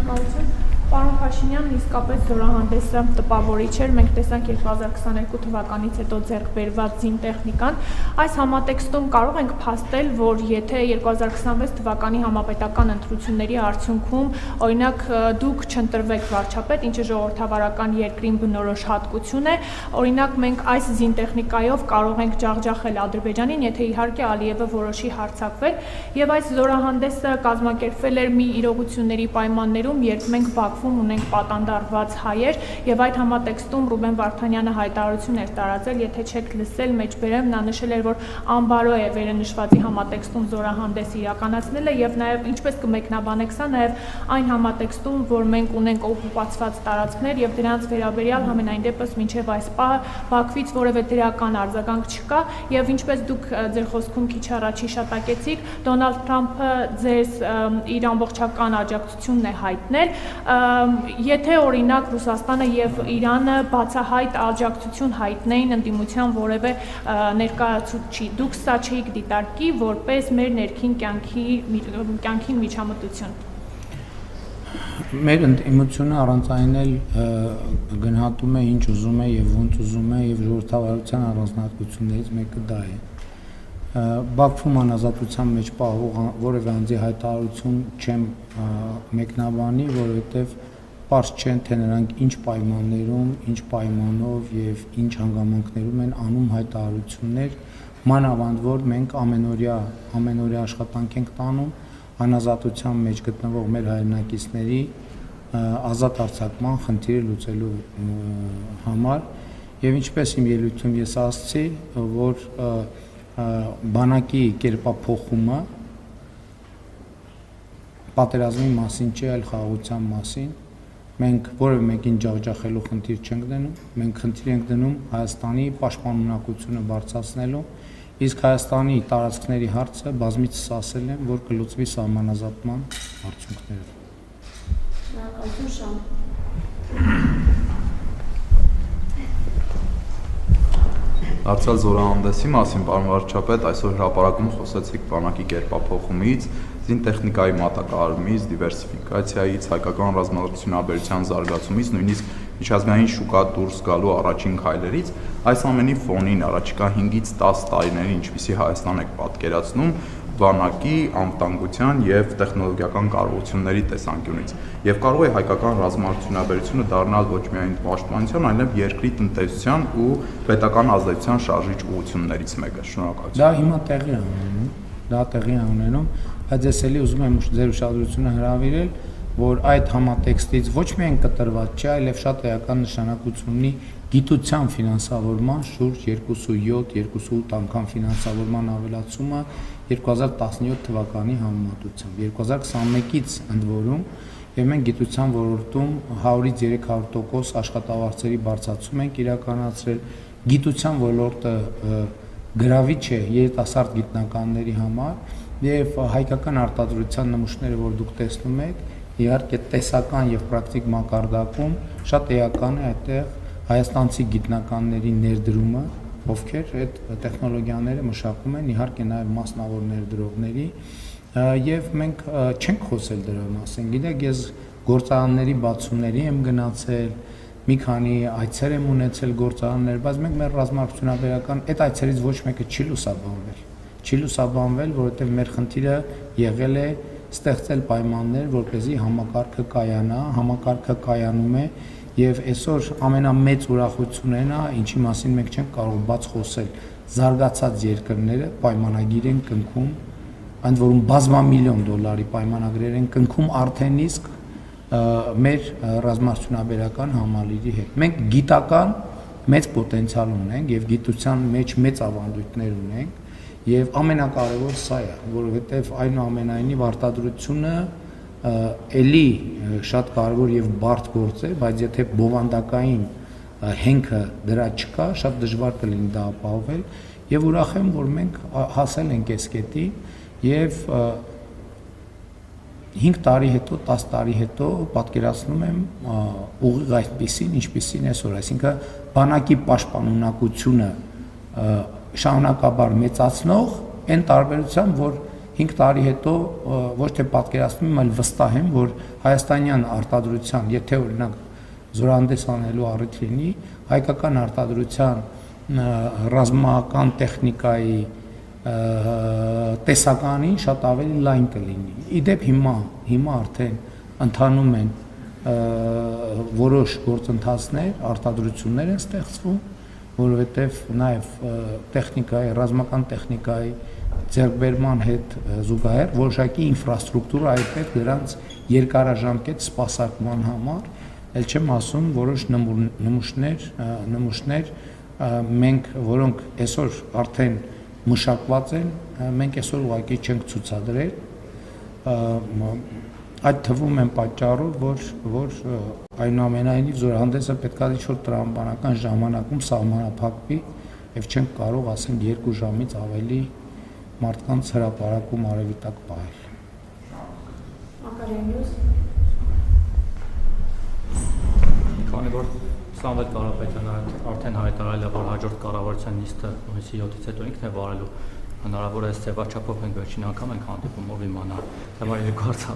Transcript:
Շնորհակալություն։ Պարոն Փաշինյան, իսկապես զորահանդեսը տպավորիչ էր։ Մենք տեսանք 2022 թվականից հետո ձեռք բերված զինտեխնիկան։ Այս համատեքստում կարող ենք փաստել, որ եթե 2026 թվականի համապետական ընտրությունների արդյունքում, օրինակ, դուք չընտրվեք վարչապետ, ինչը ժողովրդավարական երկրին բնորոշ հատկություն է, օրինակ մենք այս զինտեխնիկայով կարող ենք ջախջախել Ադրբեջանին, եթե իհարկե Ալիևը որոշի հարձակվել, եւ այս զորահանդեսը կազմակերպվել էր մի իրողությունների պայմաններում, երբ մենք Բաքվում ունենք պատանդարված հայեր, եւ այդ համատեքստում Ռուբեն Վարդանյանը հայտարարություն էր տարածել, եթե չեք լսել, մեջբերեմ, նա նշել էր, որ անբարո է վերընշվածի համատեքստում զորահանդես իրականացնելը, եւ նաեւ ինչպես կմեկնաբանեք սա, նաեւ այն համատեքստում, որ մենք ունենք օկուպացված տարածքներ եւ դրանց վերաբերյալ համենայն դեպս մինչեւ այս պահը Բաքվից որևէ դրական արձագանք չկա, եւ ինչպես դուք ձեր խոսքում քիչ առաջ հիշատակեցիք, Դոնալդ Թրամփը ձեզ իր ամբողջական աջակցությունն է հայտնել, եթե օրինակ Ռուսաստանը եւ Իրանը բացահայտ աջակցություն հայտնեին ընդդիմության որևէ ներկայացուցիչի, դուք սա չէիք դիտարկի որպես մեր ներքին կյանքին միջամտություն։ Մեր ընդդիմությունը առանց այն էլ գնահատում է ինչ ուզում է եւ ոնց ուզում է եւ ժողովրդավարության առանձնահատկություններից մեկը դա է։ Բաքվում անազատության մեջ պահող որևէ անձի հայտարարություն չեմ մեկնաբանի, որովհետեւ պարզ չէ թե նրանք ինչ պայմաններում, ինչ պայմանով եւ ինչ հանգամանքներում են անում հայտարարություններ, մանավանդ որ մենք ամենօրյա աշխատանք ենք տանում անազատության մեջ գտնվող մեր հայրենակիցների ազատ արձակման խնդիրը լուծելու համար եւ ինչպես իմ ելույթում ես ասացի, որ բանակի կերպափոխումը պատերազմի մասին չէ, այլ խաղաղության մասին։ Մենք որևէ մեկին ջախջախելու խնդիր չենք դնում, մենք խնդիր ենք դնում Հայաստանի պաշտպանունակությունը բարձրացնելու, իսկ Հայաստանի տարածքների հարցը բազմիցս ասել եմ, որ կլուծվի սահմանազատման արդյունքներով։ Շնորհակալություն, Շան։ Դարձյալ զորահանդեսի մասին, պարոն վարչապետ, այսօր հրապարակում խոսեցիք բանակի կերպափոխումից, զինտեխնիկայի մատակարարումից, դիվերսիֆիկացիայից, հայկական ռազմավարության զարգացումից, նույնիսկ միջազգային շուկա դուրս գալու առաջին քայլերից, այս ամենի ֆոնին առաջիկա 5-ից 10 տարիների ինչպիսի Հայաստան եք պատկերացնում բանակի անվտանգության եւ տեխնոլոգիական կարողությունների տեսանկյունից եւ կարող է հայկական ռազմավարությունը դառնալ ոչ միայն պաշտպանության, այլև երկրի տնտեսության ու պետական ազդեցության շարժիչ ուղղություններից մեկը։ Շնորհակալություն։ Դա հիմա տեղի է ունենում, բայց ես էլի ուզում եմ ձեր ուշադրությունը հրավիրել, որ այդ համատեքստից ոչ միայն կտրված չէ, այլև շատ էական նշանակություն ունի գիտության ֆինանսավորման շուրջ 2.7-2.8 անգամ ֆինանսավորման ավելացումը 2017 թվականի համեմատությամբ, 2021-ից ընդ որում, եւ մենք գիտության ոլորտում 100-ից 300% աշխատավարձերի բարձրացում ենք իրականացրել, գիտության ոլորտը գրավիչ է երիտասարդ գիտնականների համար եւ հայկական արտադրության նմուշները, որ դուք տեսնում եք, իհարկե տեսական եւ պրակտիկ մակարդակում շատ էական է այդտեղ հայաստանցի գիտնականների ներդրումը, ովքեր այդ տեխնոլոգիաները մշակում են, իհարկե նաև մասնավոր ներդրողների, եւ մենք չենք խոսել դրա մասին։ Գիտեք, ես գործարանների բացումների եմ գնացել, մի քանի այցեր եմ ունեցել գործարաններ, բայց մենք մեր ռազմավարությունաբերական այդ այցերից ոչ մեկը չի լուսաբանվել, որովհետեւ մեր խնդիրը եղել է ստեղծել պայմաններ, որպեսզի համակարգը կայանա, համակարգը կայանում է եւ այսօր ամենամեծ ուրախությունն է, ինչի մասին մենք չենք կարող բաց խոսել, զարգացած երկրները պայմանագիր են կնքում, ընդ որում բազմամիլիոն դոլարի պայմանագրեր են կնքում արդեն իսկ մեր ռազմավարությունաբերական համալիրի հետ։ Մենք գիտական մեծ պոտենցիալ ունենք եւ գիտության մեջ մեծ ավանդույթներ ունենք եւ ամենակարևոր սա է, որովհետեւ այնուամենայնիվ արտադրությունը էլի շատ կարևոր եւ բարդ գործ է, բայց եթե բովանդակային հենքը դրա չկա, շատ դժվար կլինի դա ապահովել եւ ուրախ եմ, որ մենք հասել ենք այս կետի եւ 5 տարի հետո, 10 տարի հետո պատկերացնում եմ ուղիղ այդպիսին, ինչպիսին այսօր, այսինքն բանակի պաշտպանունակությունը շարունակաբար մեծացնող այն տարբերությամբ, որ 5 տարի հետո ոչ թե պատկերացնում եմ, այլ վստահ եմ, որ հայաստանյան արտադրության, եթե օրինակ զորահանդես անելու առիթ լինի, հայկական արտադրության ռազմական տեխնիկայի տեսականին շատ ավելի լայն կլինի։ Իդեպ հիմա արդեն ընթանում են որոշ գործընթացներ, արտադրություններ են ստեղծվում, որովհետև նաև տեխնիկայի, ռազմական տեխնիկայի ձեռքբերման հետ զուգահեռ որոշակի ինֆրաստրուկտուրա այդպես դրանց երկարաժամկետ սպասարկման համար, ել չեմ ասում որոշ նմուշներ մենք, որոնք այսօր արդեն մշակված են, մենք այսօր ուղղակի չենք ցուցադրել, այդ թվում են պատճառով, որ այնուամենայնիվ զորահանդեսը պետք է ինչ-որ տրամաբանական ժամանակում սահմանափակվի եւ չենք կարող, ասենք, 2 ժամից ավելի մարդկանց հրապարակում արևի տակ պահել։ Քանի որ Սամվել Կարապետյանը արդեն հայտարարել է, որ հաջորդ կառավարության նիստը հունիսի 7-ից հետո ինքն է վարելու, հնարավոր է ձևաչափով մենք վերջին անգամ ենք հանդիպում, ով իմանա, դե 2 հարց